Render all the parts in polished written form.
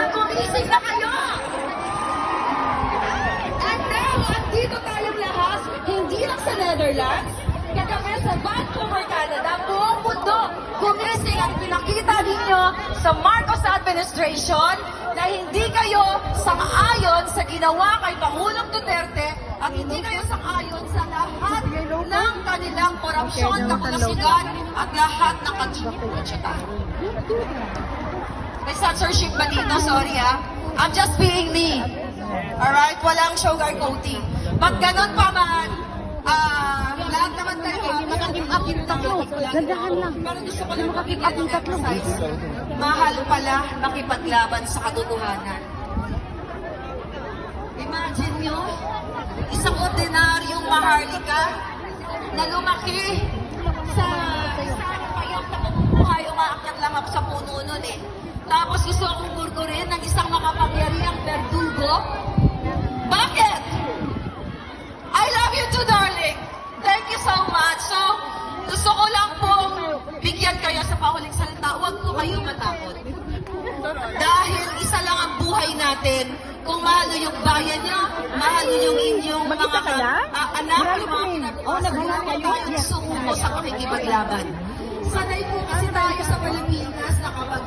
Gumising na kayo! And now, andito tayong lahat, hindi lang sa Netherlands, kagabi sa Vancouver, Canada, buong mundo, gumising at pinakita ninyo sa Marcos administration na hindi kayo sang-ayon sa ginawa kay Pangulong Duterte at hindi kayo sang-ayon sa lahat ng kanilang korupsyon, kakulasugan at lahat ng kagiging-pudyotan. May censorship ba dito? Sorry I'm just being me. Alright? Walang sugarcoating. Pag ganun pa man, lahat naman tayo Maka-give up yung tatlo. Gandahan lang. Pero gusto ko lang makikita ng exercise. Mahal pala makipaglaban sa katotohanan. Imagine nyo, isang ordinaryong maharlika na lumaki sa isang payong na pamumuhay, umaakyat lang ako sa puno nun Tapos gusto akong gurgurin ng isang makapangyarihang berdugo. Bakit? I love you too, darling. Thank you so much. So, gusto ko lang pong bigyan kayo sa pahuling salita. Huwag po kayong matakot. Dahil isa lang ang buhay natin. Kung mahal nyo yung bayan nyo, mahal nyo yung inyong mga anak, yung mga kinabukasan, huwag tayong sumuko sa pakikipaglaban. Sanay po kasi tayo sa Pilipinas na kapag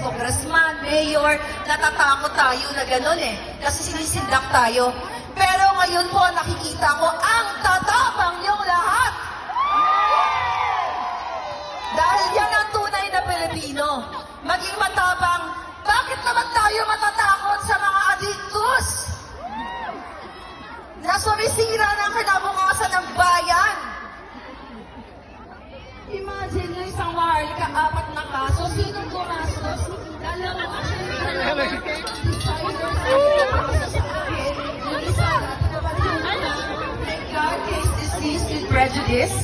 congressman, mayor, natatakot tayo na gano'n kasi sinisindak tayo. Pero ngayon po nakikita ko ang tatapang niyong lahat. Dahil yan ang tunay na Pilipino. Maging matapang, bakit naman tayo matatakot sa mga adiktus na sumisira ng kinabukasan ng bayan? Imagine nyo isang maharlika, 4 na kaso. Sinong gumastos? Alam mo kasi yung isa, thank God, case dismissed with prejudice.